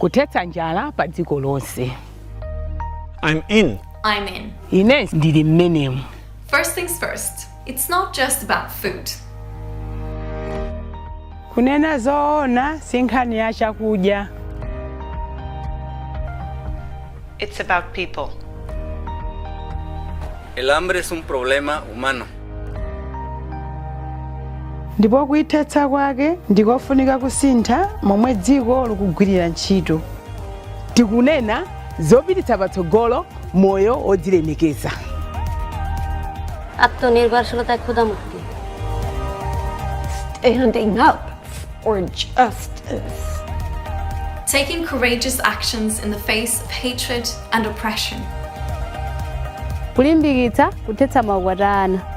Kuthetsa njala pa dziko lonse. I'm in. I'm in. Ine ndili mmenemu. First things first, it's not just about food. Kunena zoona si nkhani ya chakudya. It's about people. El hambre es un problema humano. Ndipo kuithetsa kwake ndikofunika kusintha momwe dziko likugwirira ntchito. Tikunena zopititsa patsogolo moyo odzilemekeza. आत्मनिर्भरशीलता खुदामुक्ति. Standing up for justice. Taking courageous actions in the face of hatred and oppression. Kulimbikitsa kuthetsa maukwatana.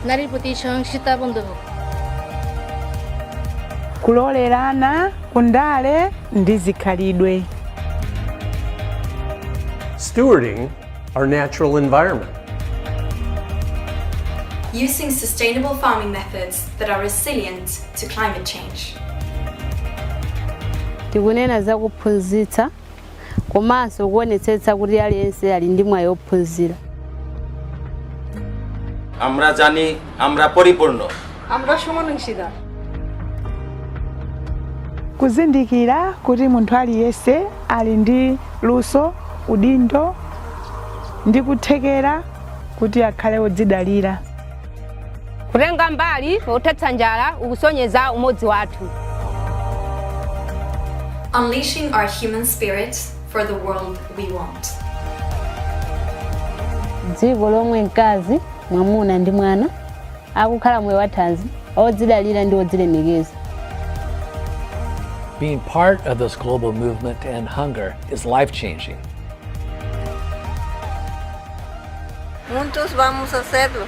Naripoti changshita bondovo. Kulolerana kundale ndi zikhalidwe. Stewarding our natural environment. Using sustainable farming methods that are resilient to climate change. Tikunena za kuphunzitsa komanso kuonetsetsa kuti aliyense ali ndi mwayi wophunzira. Amra jani, amra poripurno. Amra shomanungshida. Kuzindikira kuti munthu aliyense ali ndi luso, udindo ndi kuthekera kuti akhale odzidalira. Kutenga mbali pothetsa njala ukusonyeza umodzi wathu. Unleashing our human spirit for the world we want. Dziko lomwe mkazi, mwamuna ndi mwana akukhala moyo wathanzi odzidalira ndi odzilemekeza. Being part of this global movement to end hunger is life-changing. Juntos vamos a hacerlo.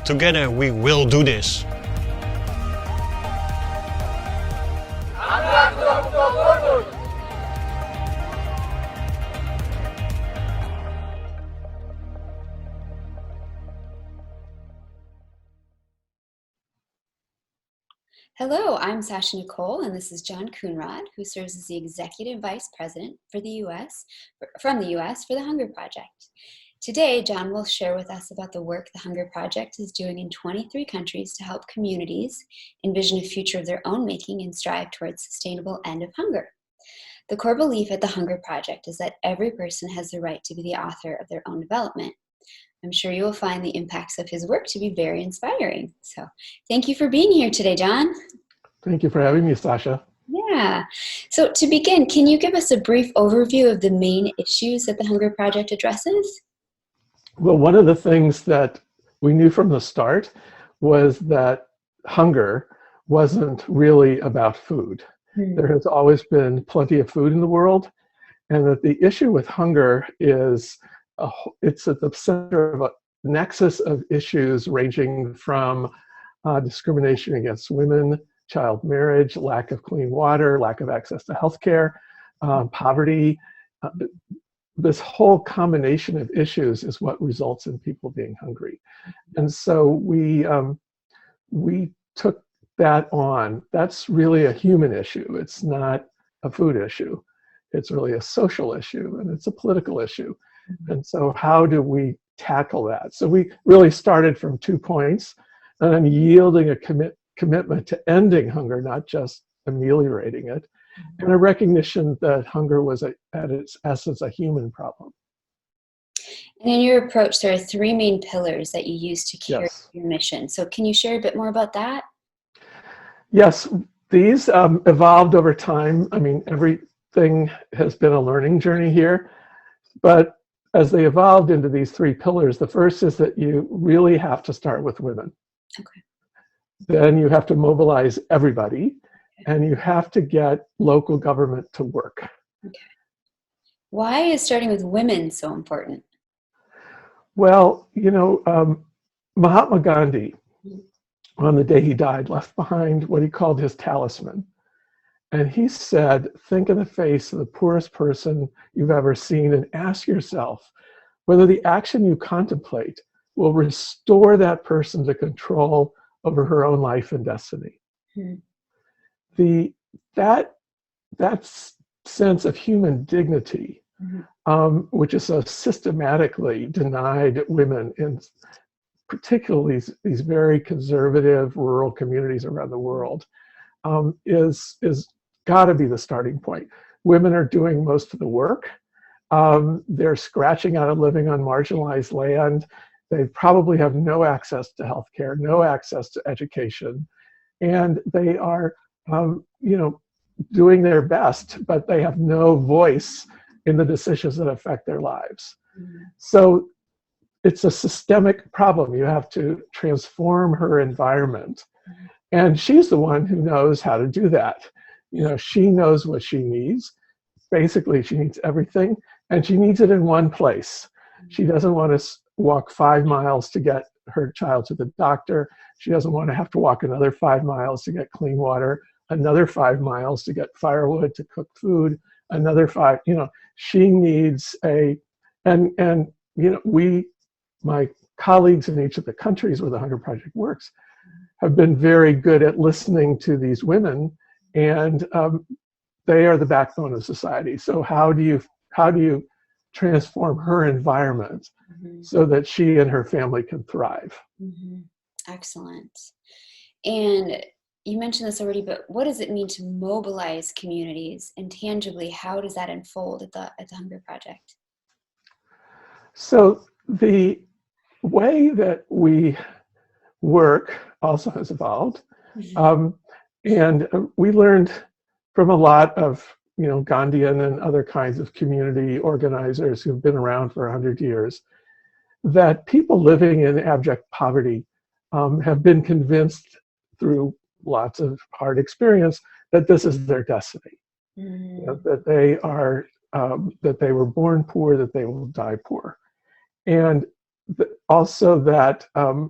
Together we will do this. Hello, I'm Sasha Nicole, and this is John Coonrod, who serves as the Executive Vice President for from the U.S. for the Hunger Project. Today, John will share with us about the work the Hunger Project is doing in 23 countries to help communities envision a future of their own making and strive towards sustainable end of hunger. The core belief at the Hunger Project is that every person has the right to be the author of their own development. I'm sure you will find the impacts of his work to be very inspiring. So thank you for being here today, John. Thank you for having me, Sasha. Yeah. So to begin, can you give us a brief overview of the main issues that the Hunger Project addresses? Well, one of the things that we knew from the start was that hunger wasn't really about food. There has always been plenty of food in the world, and that the issue with hunger is it's at the center of a nexus of issues ranging from discrimination against women, child marriage, lack of clean water, lack of access to healthcare, poverty. This whole combination of issues is what results in people being hungry. And so we took that on. That's really a human issue. It's not a food issue. It's really a social issue, and it's a political issue. And so how do we tackle that? So we really started from 2 points, and then yielding a commitment to ending hunger, not just ameliorating it, and a recognition that hunger was at its essence a human problem. And in your approach, there are 3 main pillars that you use to carry your mission. So can you share a bit more about that? Yes, these evolved over time. I mean, everything has been a learning journey here, but as they evolved into these 3 pillars, the first is that you really have to start with women. Okay. Then you have to mobilize everybody, and you have to get local government to work. Okay. Why is starting with women so important? Well, you know, Mahatma Gandhi, on the day he died, left behind what he called his talisman. And he said, think in the face of the poorest person you've ever seen and ask yourself whether the action you contemplate will restore that person to control over her own life and destiny. The that sense of human dignity, which is so systematically denied women in particularly these very conservative rural communities around the world, is got to be the starting point. Women are doing most of the work. They're scratching out a living on marginalized land. They probably have no access to healthcare, no access to education, and they are, doing their best, but they have no voice in the decisions that affect their lives. So it's a systemic problem. You have to transform her environment. And she's the one who knows how to do that. She knows what she needs. Basically, she needs everything, and she needs it in one place. She doesn't want to walk 5 miles to get her child to the doctor. She doesn't want to have to walk another 5 miles to get clean water, another 5 miles to get firewood to cook food, another 5, she needs my colleagues in each of the countries where the Hunger Project works have been very good at listening to these women, and they are the backbone of society. So how do you transform her environment so that she and her family can thrive? Excellent. And you mentioned this already, but what does it mean to mobilize communities, and tangibly, how does that unfold at the Hunger Project? So the way that we work also has evolved. And we learned from a lot of Gandhian and other kinds of community organizers who've been around for 100 years that people living in abject poverty have been convinced through lots of hard experience that this is their destiny, that they were born poor, that they will die poor, and also that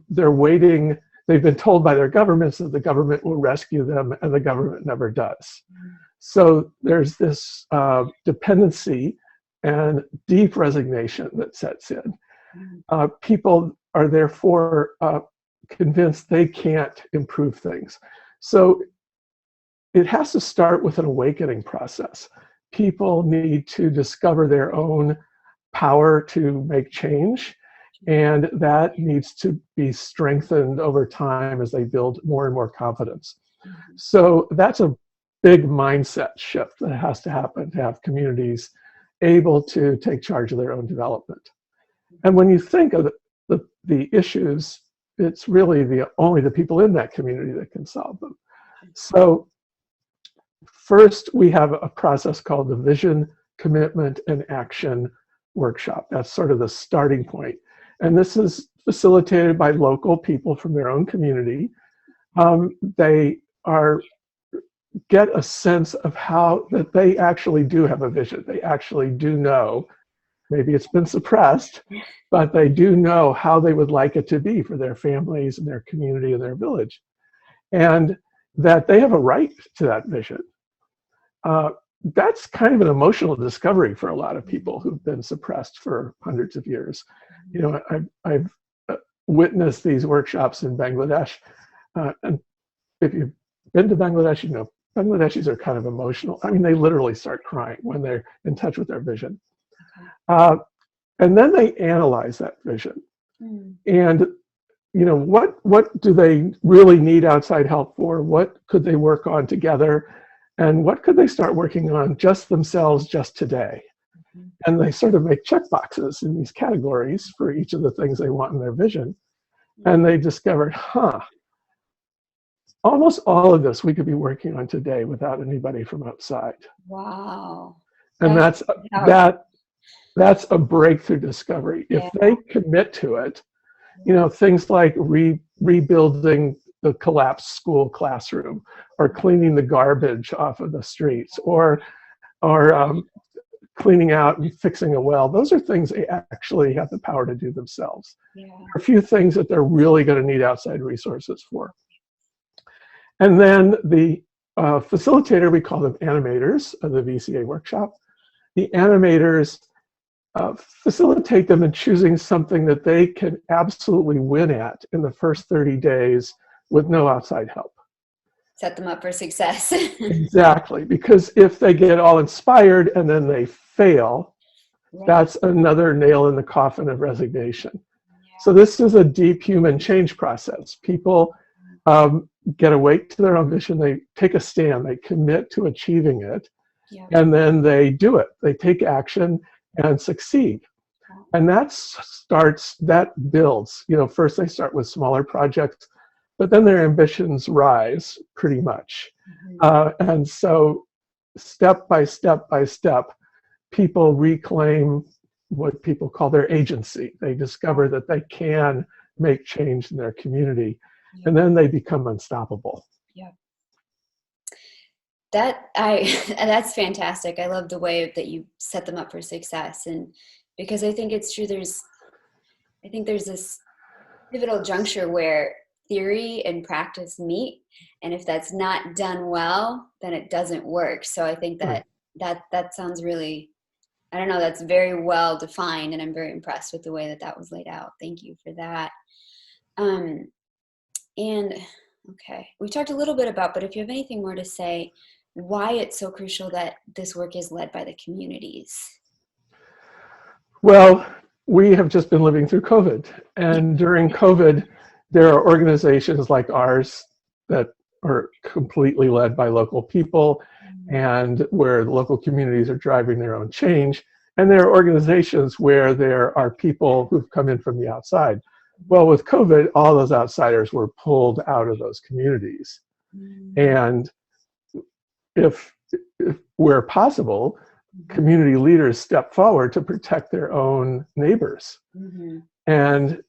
they're waiting. They've been told by their governments that the government will rescue them, and the government never does. So there's this dependency and deep resignation that sets in. People are therefore convinced they can't improve things. So it has to start with an awakening process. People need to discover their own power to make change, and that needs to be strengthened over time as they build more and more confidence. So that's a big mindset shift that has to happen to have communities able to take charge of their own development. And when you think of the issues, it's really only the people in that community that can solve them. So first, we have a process called the Vision, Commitment, and Action Workshop. That's sort of the starting point. And this is facilitated by local people from their own community. They get a sense of how that they actually do have a vision. They actually do know, maybe it's been suppressed, but they do know how they would like it to be for their families and their community and their village. And that they have a right to that vision. That's kind of an emotional discovery for a lot of people who've been suppressed for hundreds of years. I've witnessed these workshops in Bangladesh. And if you've been to Bangladesh, Bangladeshis are kind of emotional. I mean, they literally start crying when they're in touch with their vision. And then they analyze that vision. And what do they really need outside help for? What could they work on together? And what could they start working on just themselves, just today? And they sort of make check boxes in these categories for each of the things they want in their vision. And they discovered, almost all of this we could be working on today without anybody from outside. Wow. And that's a breakthrough discovery. If they commit to it, things like rebuilding the collapsed school classroom, or cleaning the garbage off of the streets, or cleaning out and fixing a well. Those are things they actually have the power to do themselves. There are a few things that they're really going to need outside resources for. And then the facilitator, we call them animators of the VCA workshop. The animators facilitate them in choosing something that they can absolutely win at in the first 30 days with no outside help. set them up for success. Exactly, because if they get all inspired and then they fail, that's another nail in the coffin of resignation. So this is a deep human change process. People get awake to their own vision, they take a stand, they commit to achieving it, and then they do it. They take action and succeed. And that builds, first they start with smaller projects, but then their ambitions rise pretty much. And so step by step by step, people reclaim what people call their agency. They discover that they can make change in their community, and then they become unstoppable. Yeah. That's fantastic. I love the way that you set them up for success, and because I think it's true. There's this pivotal juncture where theory and practice meet, and if that's not done well, then it doesn't work. So I think that sounds really, I don't know, that's very well defined, and I'm very impressed with the way that was laid out. Thank you for that. And okay, we talked a little bit about, but if you have anything more to say, why it's so crucial that this work is led by the communities. Well, we have just been living through COVID, and during COVID, there are organizations like ours that are completely led by local people, and where local communities are driving their own change. And there are organizations where there are people who've come in from the outside. Well, with COVID, all those outsiders were pulled out of those communities. And if where possible, community leaders step forward to protect their own neighbors. And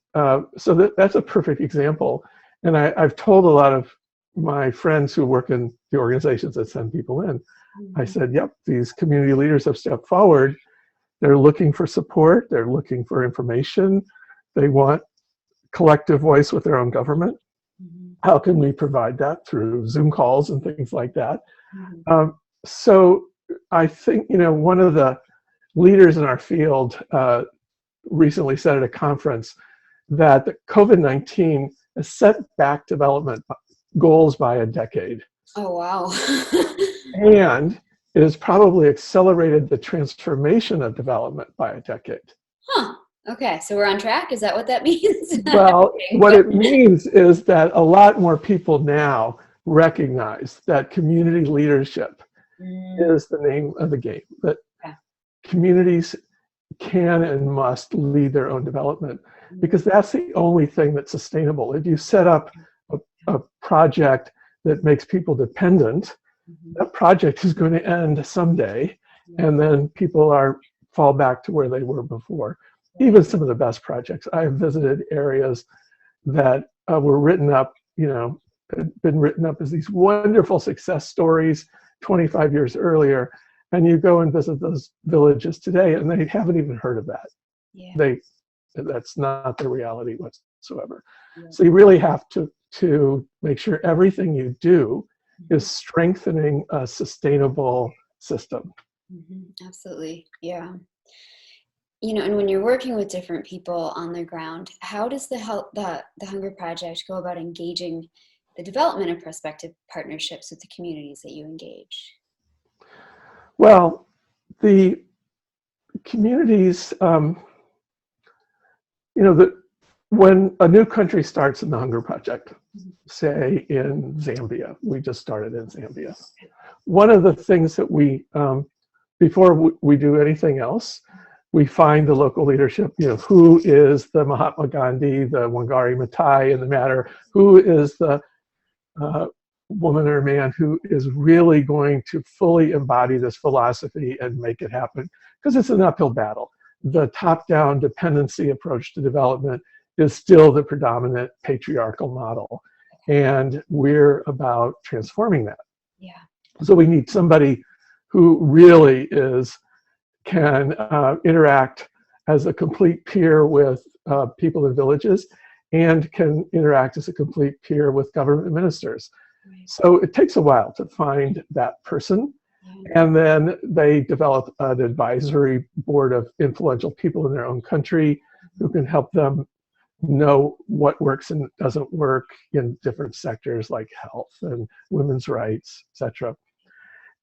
so that's a perfect example. And I've told a lot of my friends who work in the organizations that send people in, I said, yep, these community leaders have stepped forward. They're looking for support. They're looking for information. They want collective voice with their own government. How can we provide that through Zoom calls and things like that? So I think, one of the leaders in our field recently said at a conference that the COVID-19 has set back development goals by a decade. Oh, wow. And it has probably accelerated the transformation of development by a decade. Huh. Okay, so we're on track? Is that what that means? Well, what it means is that a lot more people now recognize that community leadership is the name of the game, that communities can and must lead their own development, because that's the only thing that's sustainable. If you set up a project that makes people dependent, that project is going to end someday, and then people fall back to where they were before. Even some of the best projects. I have visited areas that were written up, had been written up as these wonderful success stories 25 years earlier, and you go and visit those villages today, and they haven't even heard of that. That's not the reality whatsoever. So you really have to make sure everything you do is strengthening a sustainable system. Absolutely, yeah. And when you're working with different people on the ground, how does the Hunger Project go about engaging the development of prospective partnerships with the communities that you engage? Well, the communities, when a new country starts in the Hunger Project, say in Zambia, we just started in Zambia. One of the things that we, before we do anything else, we find the local leadership, who is the Mahatma Gandhi, the Wangari Maathai in the matter, who is the woman or man who is really going to fully embody this philosophy and make it happen, because it's an uphill battle. The top-down dependency approach to development is still the predominant patriarchal model, and we're about transforming that. So we need somebody who really can interact as a complete peer with people in villages, and can interact as a complete peer with government ministers. So it takes a while to find that person, and then they develop an advisory board of influential people in their own country who can help them know what works and doesn't work in different sectors like health and women's rights, etc.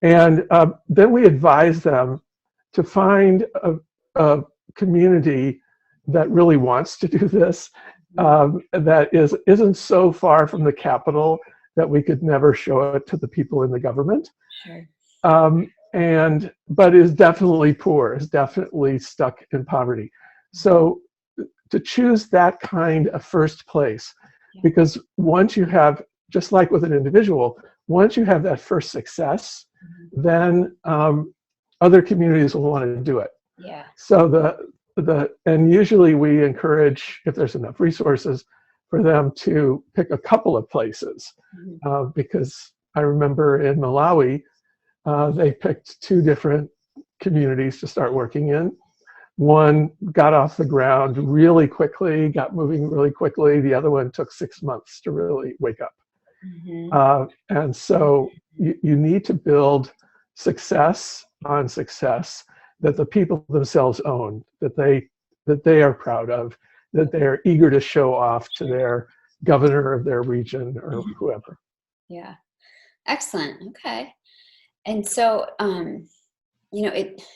And then we advise them to find a community that really wants to do this, that isn't so far from the capital that we could never show it to the people in the government. Sure. But is definitely poor, is definitely stuck in poverty. So to choose that kind of first place, because once you have, just like with an individual, once you have that first success, then other communities will want to do it. Yeah. So and usually we encourage, if there's enough resources, for them to pick a couple of places, because I remember in Malawi, they picked 2 different communities to start working in. One got off the ground really quickly, got moving really quickly. The other one took 6 months to really wake up. And so you need to build success on success that the people themselves own, that they are proud of, that they're eager to show off to their governor of their region or whoever. Yeah. Excellent. Okay. And so, you know,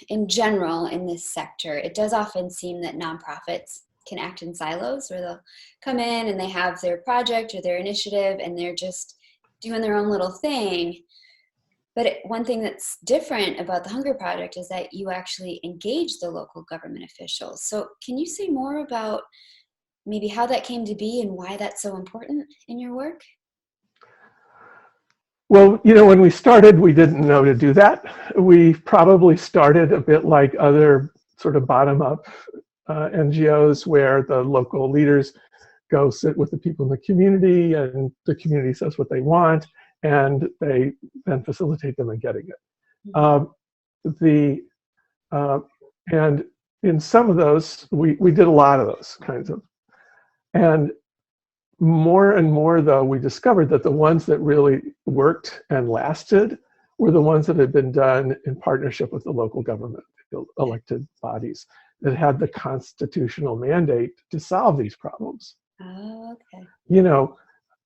in general, in this sector, it does often seem that nonprofits can act in silos, where they'll come in and they have their project or their initiative and they're just doing their own little thing. But one thing that's different about the Hunger Project is that you actually engage the local government officials. So can you say more about maybe how that came to be and why that's so important in your work? Well, you know, when we started, we didn't know to do that. We probably started a bit like other sort of bottom-up NGOs, where the local leaders go sit with the people in the community and the community says what they want, and they then facilitate them in getting it. And in some of those, we did a lot of those kinds of, and more and more, though, we discovered that the ones that really worked and lasted were the ones that had been done in partnership with the local government, elected bodies that had the constitutional mandate to solve these problems. Oh, okay. You know,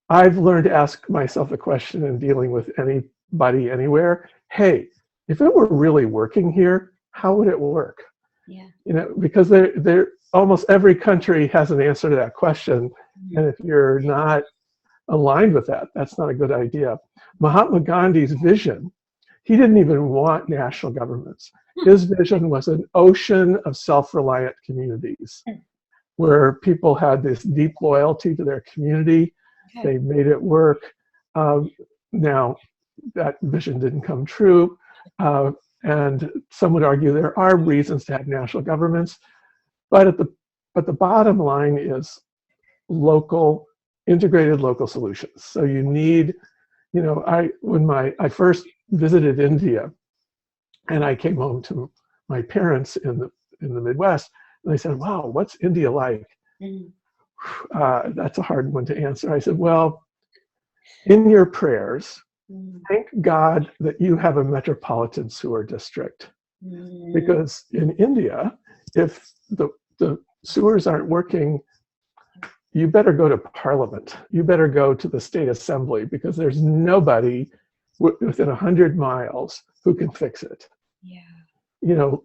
I've learned to ask myself the question in dealing with anybody anywhere, hey, if it were really working here, how would it work? Yeah. You know, because they're almost every country has an answer to that question. And if you're not aligned with that, that's not a good idea. Mahatma Gandhi's vision, he didn't even want national governments. His vision was an ocean of self-reliant communities where people had this deep loyalty to their community. They made it work. Now, that vision didn't come true. And some would argue there are reasons to have national governments. But the bottom line is integrated local solutions. So you need, you know, when I first visited India, and I came home to my parents in the Midwest, and they said, "Wow, what's India like?" That's a hard one to answer. I said, "Well, in your prayers, thank God that you have a metropolitan sewer district, because in India, if the sewers aren't working, you better go to Parliament. You better go to the state assembly, because there's nobody within 100 miles who can fix it." Yeah. You know,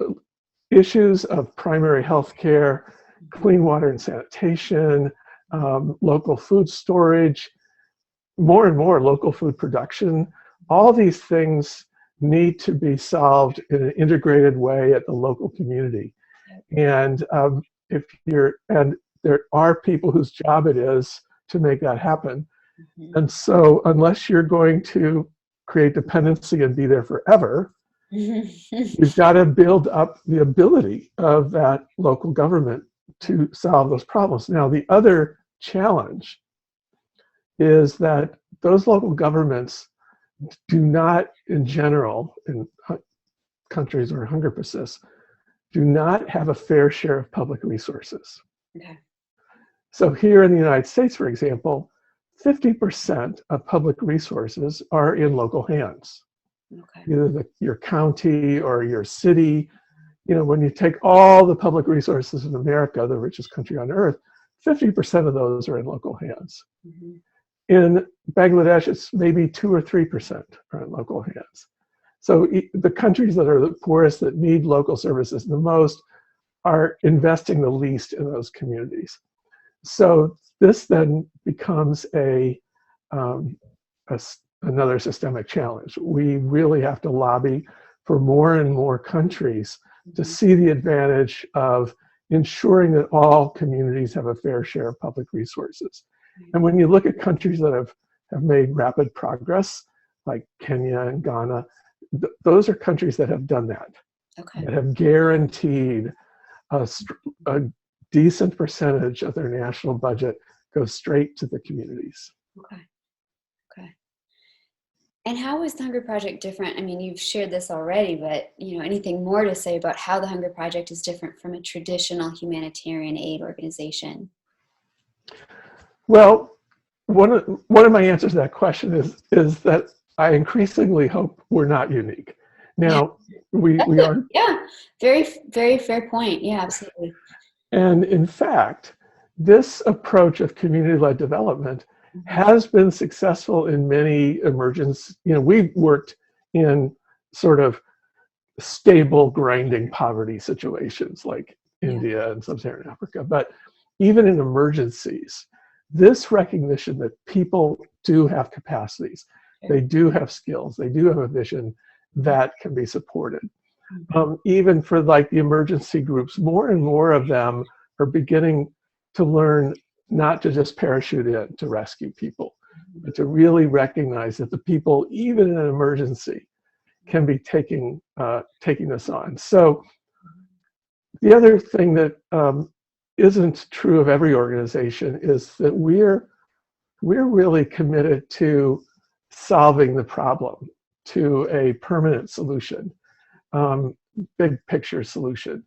issues of primary health care, clean water and sanitation, local food storage, more and more local food production, all these things need to be solved in an integrated way at the local community. And there are people whose job it is to make that happen. And so unless you're going to create dependency and be there forever, you've got to build up the ability of that local government to solve those problems. Now, the other challenge is that those local governments do not, in general, in countries where hunger persists, do not have a fair share of public resources. Okay. So here in the United States, for example, 50% of public resources are in local hands. Okay. Either your county or your city. You know, when you take all the public resources in America, the richest country on earth, 50% of those are in local hands. In Bangladesh, it's maybe 2 or 3% are in local hands. So the countries that are the poorest, that need local services the most, are investing the least in those communities. So this then becomes another systemic challenge. We really have to lobby for more and more countries to see the advantage of ensuring that all communities have a fair share of public resources. And when you look at countries that have made rapid progress, like Kenya and Ghana, those are countries that have done that, that have guaranteed a decent percentage of their national budget goes straight to the communities. Okay. And how is the Hunger Project different? I mean, you've shared this already, but anything more to say about how the Hunger Project is different from a traditional humanitarian aid organization? Well, one of my answers to that question is that I increasingly hope we're not unique. Now, we are. Yeah, very, very fair point. Yeah, absolutely. And in fact, this approach of community-led development has been successful in many emergence. We've worked in sort of stable, grinding poverty situations like India and Sub-Saharan Africa. But even in emergencies, this recognition that people do have capacities, they do have skills, they do have a vision that can be supported. Even for like the emergency groups, more and more of them are beginning to learn not to just parachute in to rescue people, but to really recognize that the people, even in an emergency, can be taking this on. So the other thing that isn't true of every organization is that we're really committed to solving the problem, to a permanent solution, big picture solution.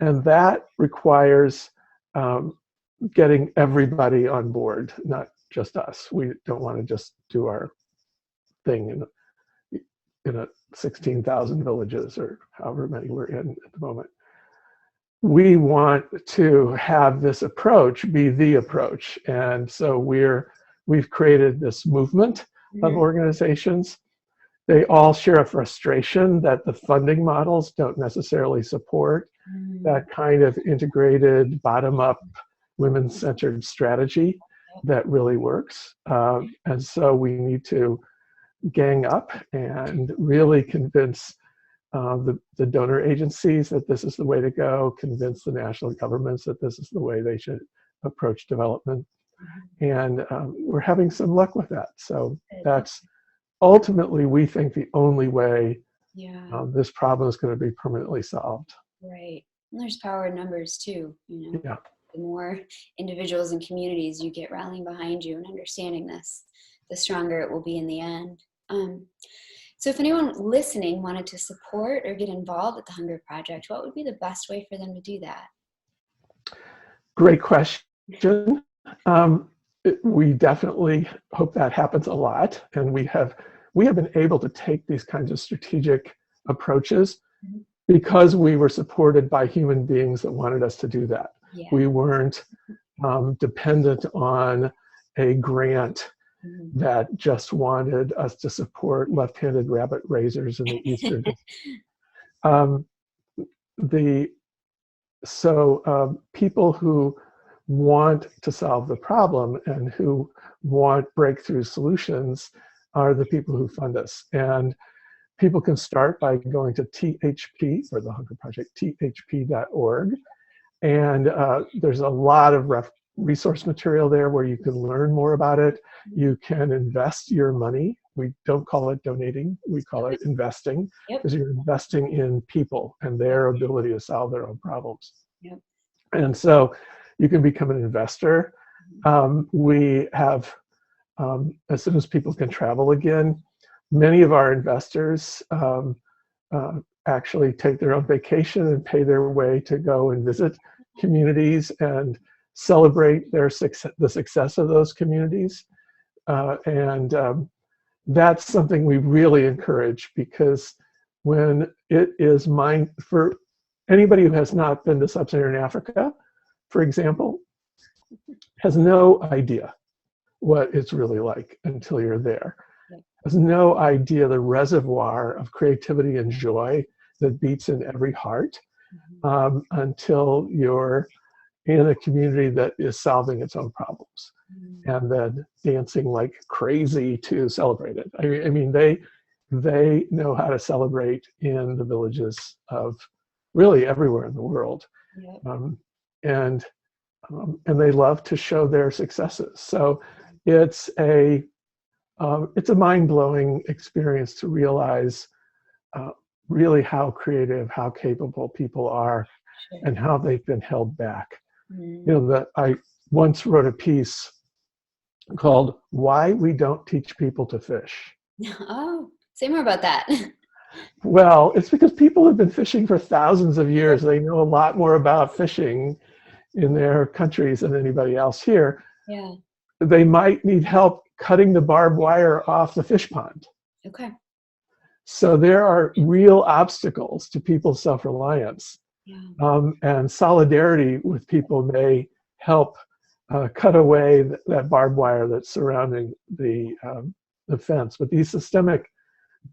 And that requires getting everybody on board, not just us. We don't want to just do our thing in 16,000 villages or however many we're in at the moment. We want to have this approach be the approach. And so we've created this movement of organizations. They all share a frustration that the funding models don't necessarily support that kind of integrated, bottom-up, women-centered strategy that really works. And so we need to gang up and really convince the donor agencies that this is the way to go, convince the national governments that this is the way they should approach development. And we're having some luck with that. So that's ultimately, we think, the only way this problem is going to be permanently solved. Right. And there's power in numbers too, Yeah. The more individuals and communities you get rallying behind you and understanding this, the stronger it will be in the end. So if anyone listening wanted to support or get involved with the Hunger Project, what would be the best way for them to do that? Great question. We definitely hope that happens a lot. And we have been able to take these kinds of strategic approaches because we were supported by human beings that wanted us to do that. Yeah. We weren't dependent on a grant that just wanted us to support left-handed rabbit raisers in the Eastern. People who want to solve the problem and who want breakthrough solutions are the people who fund us. And people can start by going to THP, or the Hunger Project, thp.org. And there's a lot of resource material there where you can learn more about it. You can invest your money. We don't call it donating, we call it investing, because you're investing in people and their ability to solve their own problems. And so you can become an investor. We have, as soon as people can travel again, many of our investors actually take their own vacation and pay their way to go and visit communities and celebrate the success of those communities. That's something we really encourage, because when it is for anybody who has not been to Sub-Saharan Africa, for example, has no idea what it's really like until you're there. Has no idea the reservoir of creativity and joy that beats in every heart until you're in a community that is solving its own problems and then dancing like crazy to celebrate it. I mean, they know how to celebrate in the villages of really everywhere in the world. And they love to show their successes. So it's a mind-blowing experience to realize really how creative, how capable people are, and how they've been held back. You know, that I once wrote a piece called "Why We Don't Teach People to Fish." Oh, say more about that. Well, it's because people have been fishing for thousands of years. They know a lot more about fishing in their countries than anybody else here. Yeah. They might need help cutting the barbed wire off the fish pond. Okay. So there are real obstacles to people's self-reliance. And solidarity with people may help cut away that barbed wire that's surrounding the fence. But these systemic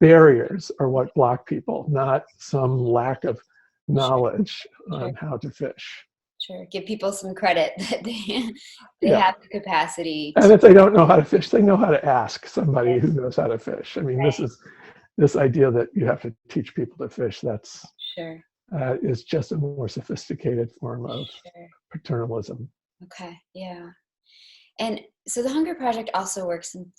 barriers are what block people, not some lack of knowledge on how to fish. Sure. Give people some credit that they have the capacity. And if they don't know how to fish, they know how to ask somebody who knows how to fish. I mean, this idea that you have to teach people to fish, that's is just a more sophisticated form of paternalism. Okay, yeah. And so the Hunger Project also works in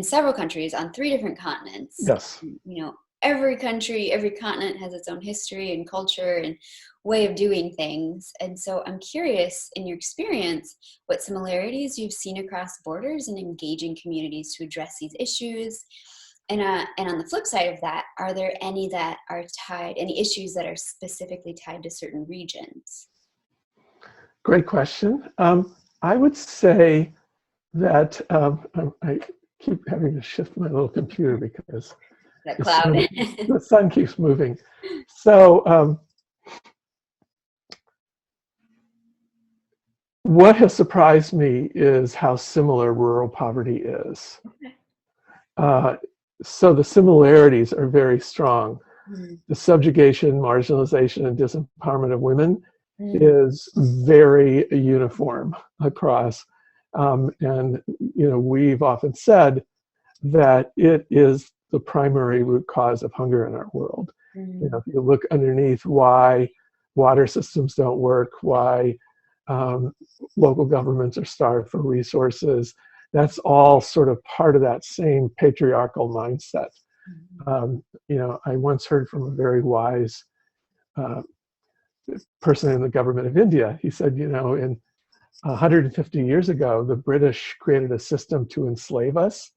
several countries on 3 different continents. Yes. You know, every country, every continent has its own history and culture and way of doing things. And so I'm curious, in your experience, what similarities you've seen across borders in engaging communities to address these issues. And on the flip side of that, are there any that are any issues that are specifically tied to certain regions? Great question. I would say that I keep having to shift my little computer because that cloud. The sun keeps moving. So what has surprised me is how similar rural poverty is. So the similarities are very strong. The subjugation, marginalization, and disempowerment of women is very uniform across. And you know, we've often said that it is the primary root cause of hunger in our world. You know, if you look underneath why water systems don't work, why local governments are starved for resources, that's all sort of part of that same patriarchal mindset. You know, I once heard from a very wise person in the government of India. He said, you know, in 150 years ago, the British created a system to enslave us,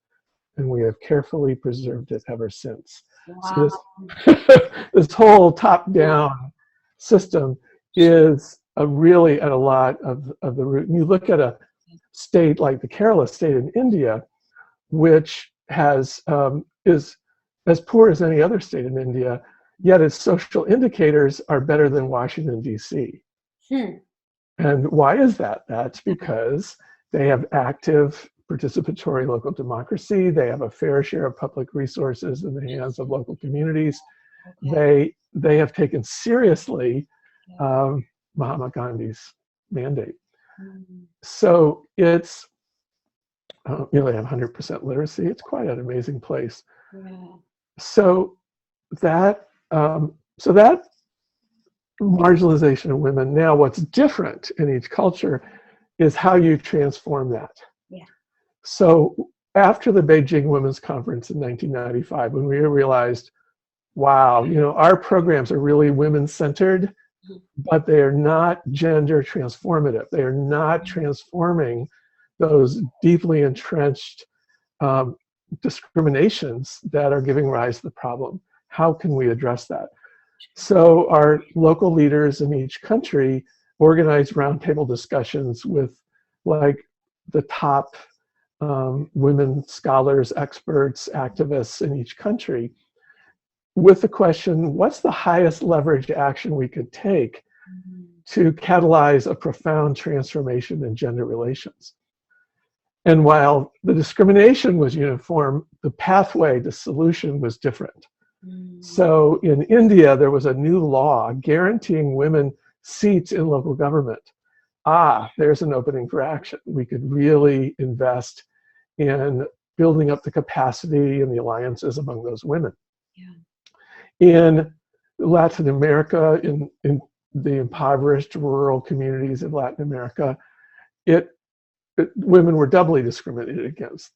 and we have carefully preserved it ever since. Wow. So this whole top-down system is really at a lot of the root. And you look at a state like the Kerala state in India, which is as poor as any other state in India, yet its social indicators are better than Washington, D.C. And why is that? That's because they have active participatory local democracy. They have a fair share of public resources in the hands of local communities. They have taken seriously Mahatma Gandhi's mandate. So it's, you know, they have 100% literacy. It's quite an amazing place. So that marginalization of women. Now, what's different in each culture is how you transform that. So after the Beijing Women's Conference in 1995, when we realized, wow, you know, our programs are really women-centered, but they are not gender transformative. They are not transforming those deeply entrenched discriminations that are giving rise to the problem. How can we address that? So our local leaders in each country organized roundtable discussions with like the top women scholars, experts, activists in each country with the question, what's the highest leverage action we could take to catalyze a profound transformation in gender relations. And while the discrimination was uniform, the pathway to solution was different. So in India, there was a new law guaranteeing women seats in local government. There's an opening for action. We could really invest in building up the capacity and the alliances among those women. In Latin America, in the impoverished rural communities of Latin America, women were doubly discriminated against.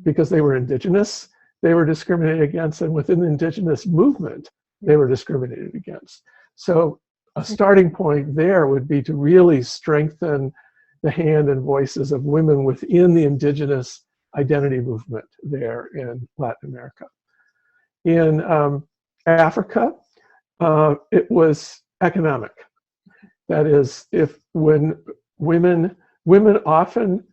Because they were indigenous, they were discriminated against, and within the indigenous movement, they were discriminated against. So a starting point there would be to really strengthen the hand and voices of women within the indigenous identity movement there in Latin America. In Africa, it was economic. That is, when women often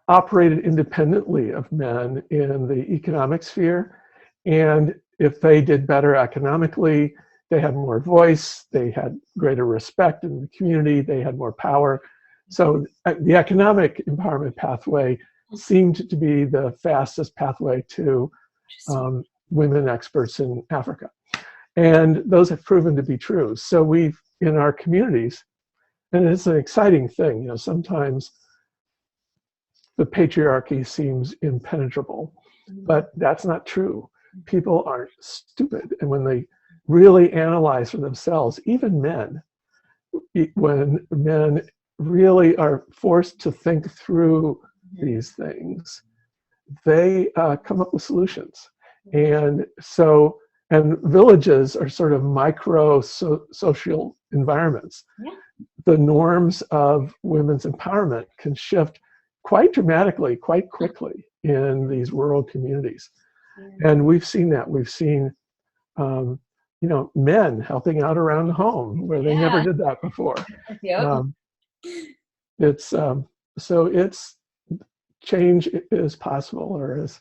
operated independently of men in the economic sphere, and if they did better economically, they had more voice, they had greater respect in the community, they had more power. So the economic empowerment pathway seemed to be the fastest pathway to women experts in Africa. And those have proven to be true. So we've, in our communities, and it's an exciting thing, you know, sometimes the patriarchy seems impenetrable, but that's not true. People aren't stupid. And when they really analyze for themselves, even men, when men really are forced to think through these things, they come up with solutions. And so, and villages are sort of micro social environments. The norms of women's empowerment can shift quite dramatically, quite quickly in these rural communities. And we've seen that. We've seen, you know, men helping out around the home where they never did that before. Change is possible, or as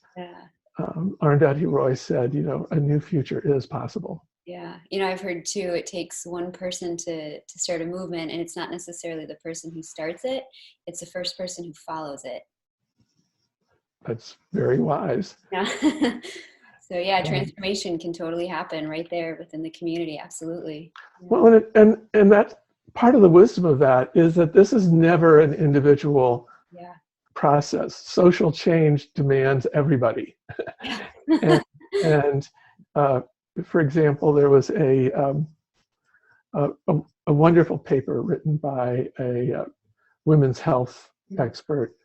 Arundhati Roy said, you know, a new future is possible. Yeah, you know, I've heard too, it takes one person to start a movement, and it's not necessarily the person who starts it, it's the first person who follows it. That's very wise. Yeah. So yeah, transformation can totally happen right there within the community, absolutely. Well, and that's part of the wisdom of that is that this is never an individual process. Social change demands everybody. and for example, there was a wonderful paper written by a women's health expert,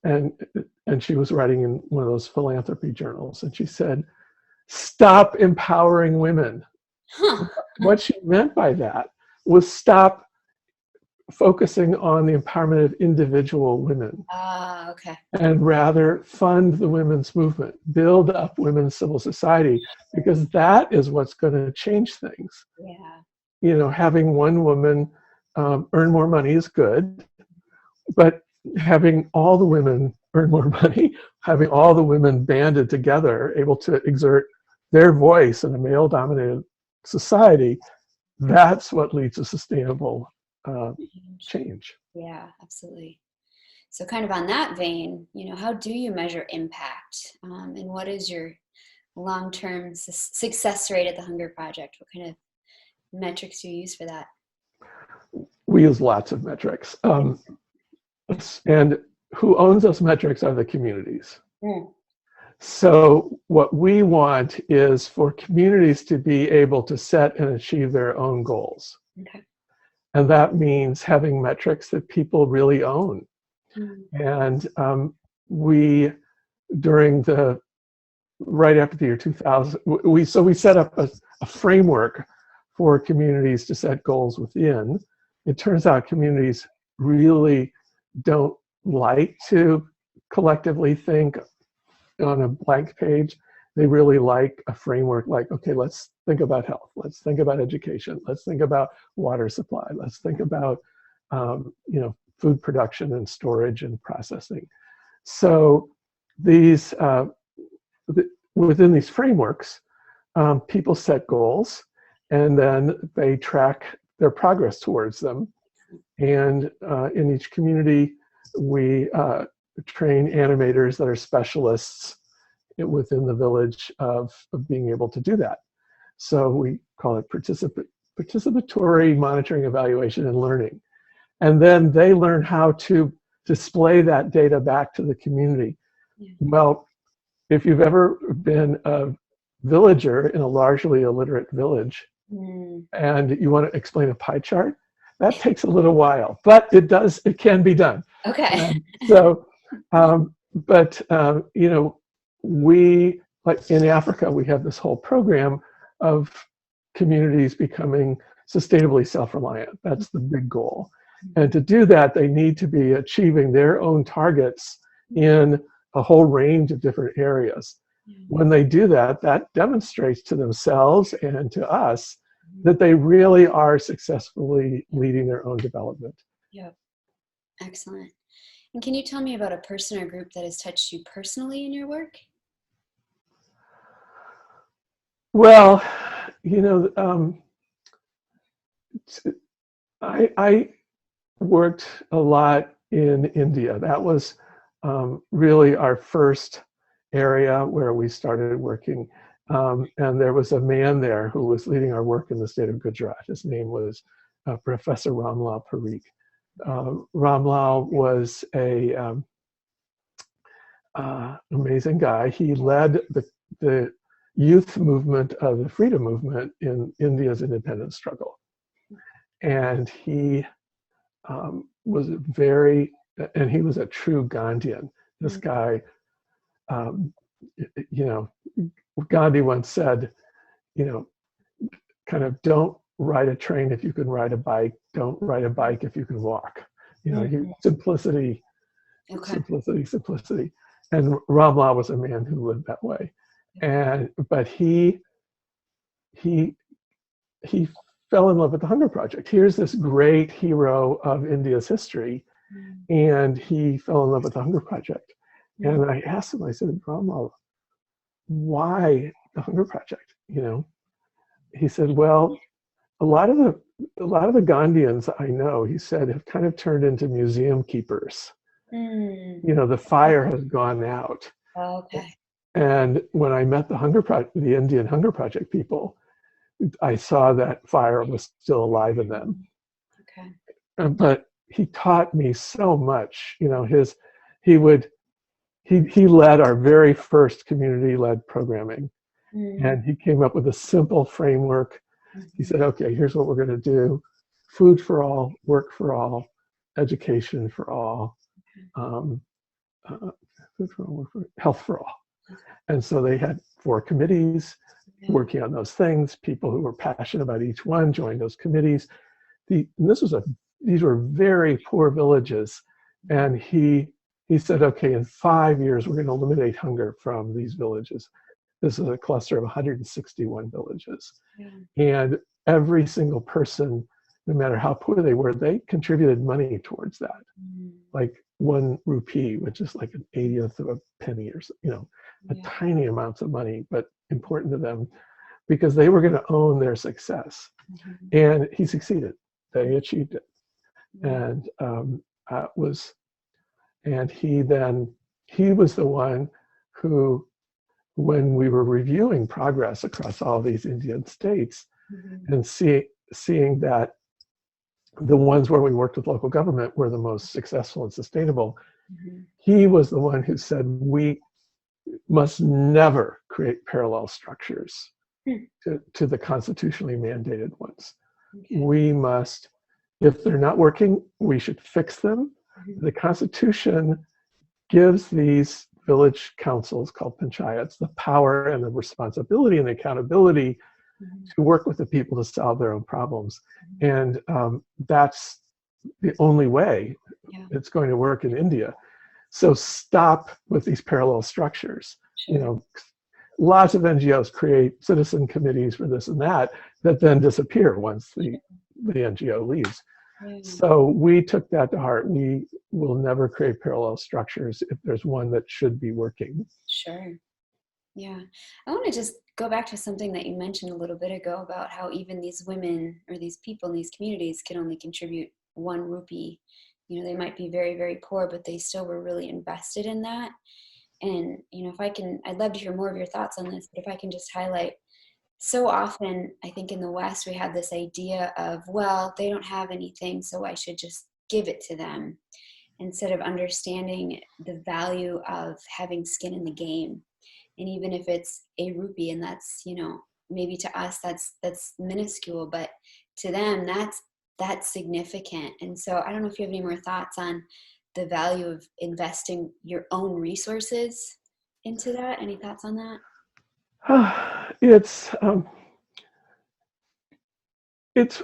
and she was writing in one of those philanthropy journals, and she said, "Stop empowering women." What she meant by that was stop focusing on the empowerment of individual women. And rather fund the women's movement, build up women's civil society, because that is what's going to change things. You know, having one woman earn more money is good, but having all the women earn more money, having all the women banded together, able to exert their voice in a male-dominated society, that's what leads to sustainable change. Yeah, absolutely. So kind of on that vein, you know, how do you measure impact? And what is your long-term success rate at the Hunger Project? What kind of metrics do you use for that? We use lots of metrics. And who owns those metrics are the communities. So what we want is for communities to be able to set and achieve their own goals. And that means having metrics that people really own. And we, right after the year 2000, we set up a framework for communities to set goals within. It turns out communities really don't like to collectively think on a blank page. They really like a framework like, okay, let's think about health. Let's think about education. Let's think about water supply. Let's think about, you know, food production and storage and processing. So these, within these frameworks, people set goals, and then they track their progress towards them. And in each community, we train animators that are specialists within the village of being able to do that. So we call it participatory monitoring, evaluation, and learning. And then they learn how to display that data back to the community. Well, if you've ever been a villager in a largely illiterate village and you want to explain a pie chart, that takes a little while, but it can be done. Okay. So, you know, we, like in Africa, we have this whole program of communities becoming sustainably self-reliant. That's the big goal. And to do that, they need to be achieving their own targets in a whole range of different areas. When they do that, that demonstrates to themselves and to us that they really are successfully leading their own development. Yep. Excellent. And can you tell me about a person or group that has touched you personally in your work? Well, you know, I worked a lot in India. That was really our first area where we started working. And there was a man there who was leading our work in the state of Gujarat. His name was Professor Ramlal Parikh. Ramlal was a amazing guy. He led the youth movement of the freedom movement in India's independence struggle. And he was and he was a true Gandhian. This guy, you know, Gandhi once said, you know, kind of don't ride a train if you can ride a bike, don't ride a bike if you can walk. You know, simplicity, simplicity. And Ramlal was a man who lived that way. But he fell in love with the Hunger Project. Here's this great hero of India's history, and he fell in love with the Hunger Project. And I asked him, I said, Ramlal, why the Hunger Project? You know, he said, well, a lot of the Gandhians I know, he said, have kind of turned into museum keepers. You know, the fire has gone out. Okay. And when I met the Indian Hunger Project people, I saw that fire was still alive in them. Okay. But he taught me so much. You know, he led our very first community-led programming, and he came up with a simple framework. He said, "Okay, here's what we're going to do: food for all, work for all, education for all, food for all, health for all." And so they had 4 committees working on those things. People who were passionate about each one joined those committees. These were very poor villages, and he said, okay, in 5 years, we're going to eliminate hunger from these villages. This is a cluster of 161 villages. And every single person, no matter how poor they were, they contributed money towards that. Like 1 rupee, which is like an 80th of a penny, or you know, a tiny amounts of money, but important to them because they were going to own their success. And he succeeded. They achieved it. And he was the one who, when we were reviewing progress across all these Indian states and seeing that the ones where we worked with local government were the most successful and sustainable, he was the one who said, we must never create parallel structures to the constitutionally mandated ones. We must, if they're not working, we should fix them. The Constitution gives these village councils called panchayats the power and the responsibility and the accountability to work with the people to solve their own problems. And that's the only way it's going to work in India. So stop with these parallel structures. You know, lots of NGOs create citizen committees for this and that then disappear once the NGO leaves. So we took that to heart. We will never create parallel structures if there's one that should be working. Sure. Yeah. I want to just go back to something that you mentioned a little bit ago about how even these women or these people in these communities can only contribute 1 rupee. You know, they might be very, very poor, but they still were really invested in that. And, you know, if I can, I'd love to hear more of your thoughts on this, but if I can just highlight, so often, I think in the West, we have this idea of, well, they don't have anything, so I should just give it to them, instead of understanding the value of having skin in the game. And even if it's a rupee, and that's, you know, maybe to us that's minuscule, but to them that's significant. And so I don't know if you have any more thoughts on the value of investing your own resources into that. Any thoughts on that? It's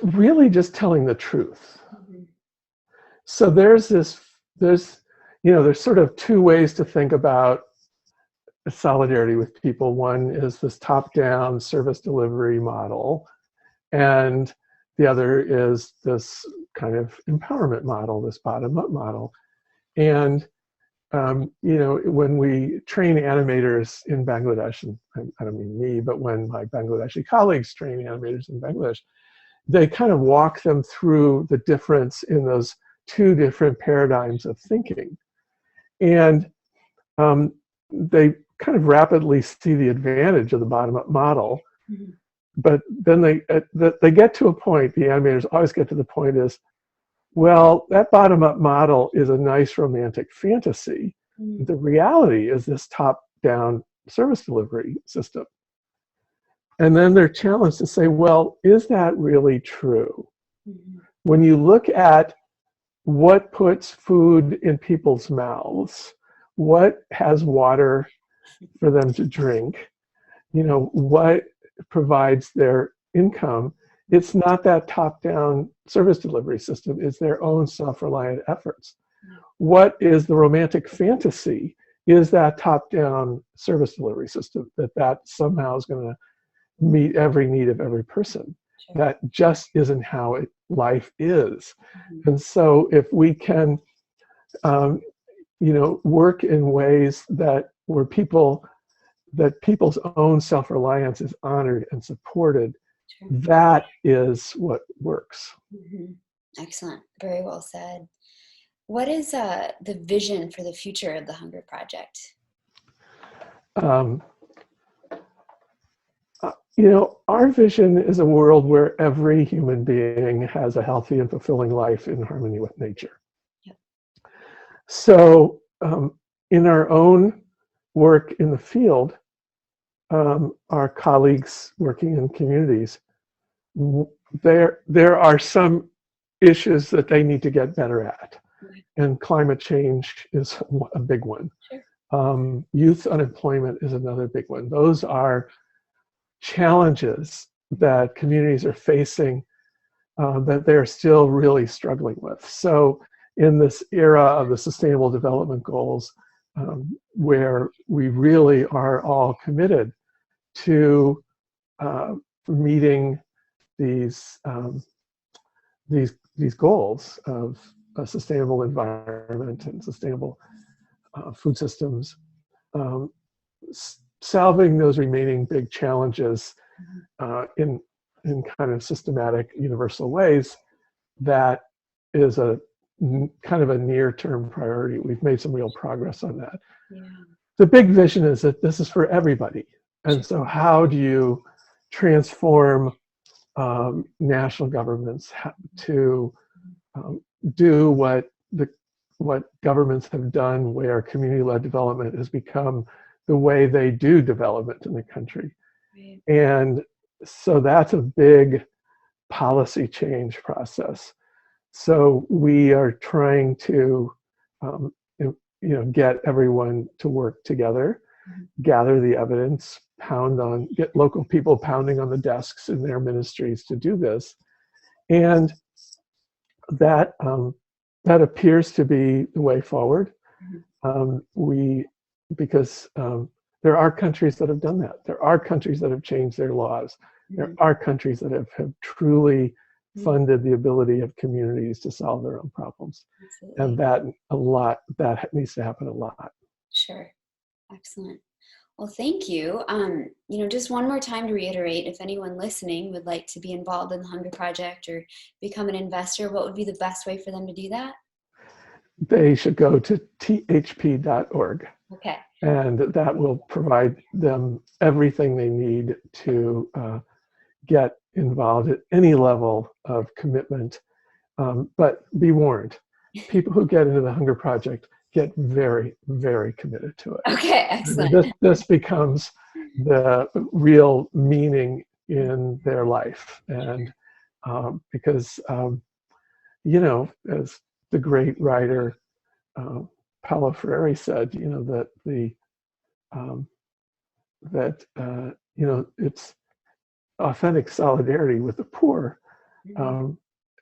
really just telling the truth. Mm-hmm. So there's sort of 2 ways to think about solidarity with people. One is this top-down service delivery model, and the other is this kind of empowerment model, this bottom-up model. And you know, when we train animators in Bangladesh, and I don't mean me, but when my Bangladeshi colleagues train animators in Bangladesh, they kind of walk them through the difference in those 2 different paradigms of thinking. And they kind of rapidly see the advantage of the bottom-up model. Mm-hmm. But then they get to a point, the animators always get to the point is, well, that bottom-up model is a nice romantic fantasy. Mm-hmm. The reality is this top-down service delivery system. And then they're challenged to say, well, is that really true? Mm-hmm. When you look at what puts food in people's mouths, what has water for them to drink, you know, what provides their income, it's not that top-down service delivery system, it's their own self-reliant efforts. What is the romantic fantasy is that top-down service delivery system, that somehow is going to meet every need of every person. Sure. That just isn't how life is. Mm-hmm. And so if we can, you know, work in ways that people's own self-reliance is honored and supported, sure, that is what works. Mm-hmm. Excellent. Very well said. What is the vision for the future of the Hunger Project? You know, our vision is a world where every human being has a healthy and fulfilling life in harmony with nature. Yep. So in our own work in the field, our colleagues working in communities, there are some issues that they need to get better at. And climate change is a big one. Sure. Youth unemployment is another big one. Those are challenges that communities are facing that they're still really struggling with. So in this era of the Sustainable Development Goals, where we really are all committed to meeting these goals of a sustainable environment and sustainable food systems, solving those remaining big challenges in kind of systematic, universal ways, that is a kind of a near-term priority. We've made some real progress on that. Yeah. The big vision is that this is for everybody. And so how do you transform national governments to do what governments have done, where community-led development has become the way they do development in the country. Right. And so that's a big policy change process. So we are trying to get everyone to work together, gather the evidence, get local people pounding on the desks in their ministries to do this. And that appears to be the way forward. Because there are countries that have done that. There are countries that have changed their laws. There are countries that have truly funded the ability of communities to solve their own problems. Absolutely. And that needs to happen a lot. Sure. Excellent. Well, thank you. Just one more time to reiterate, if anyone listening would like to be involved in the Hunger Project or become an investor, what would be the best way for them to do that? They should go to thp.org. Okay. And that will provide them everything they need to get involved at any level of commitment. But be warned, people who get into the Hunger Project get very, very committed to it. Okay, excellent. This becomes the real meaning in their life. And because, as the great writer Paulo Freire said, it's authentic solidarity with the poor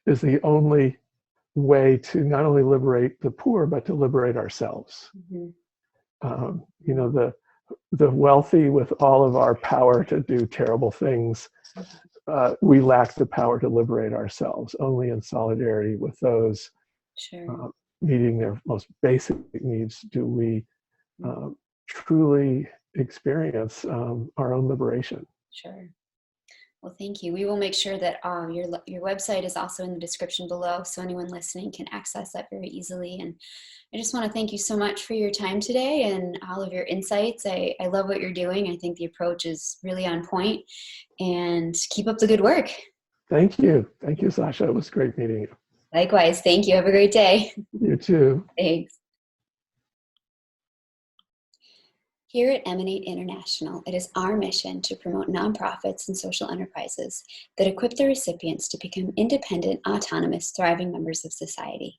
is the only way to not only liberate the poor, but to liberate ourselves. The wealthy, with all of our power to do terrible things, we lack the power to liberate ourselves. Only in solidarity with those meeting their most basic needs do we truly experience our own liberation. Sure. Well, thank you. We will make sure that your website is also in the description below, so anyone listening can access that very easily. And I just want to thank you so much for your time today and all of your insights. I love what you're doing. I think the approach is really on point, and keep up the good work. Thank you. Thank you, Sasha. It was great meeting you. Likewise. Thank you. Have a great day. You too. Thanks. Here at Emanate International, it is our mission to promote nonprofits and social enterprises that equip their recipients to become independent, autonomous, thriving members of society.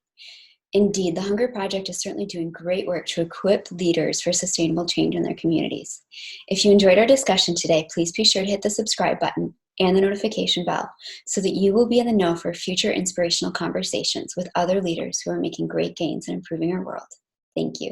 Indeed, the Hunger Project is certainly doing great work to equip leaders for sustainable change in their communities. If you enjoyed our discussion today, please be sure to hit the subscribe button and the notification bell so that you will be in the know for future inspirational conversations with other leaders who are making great gains in improving our world. Thank you.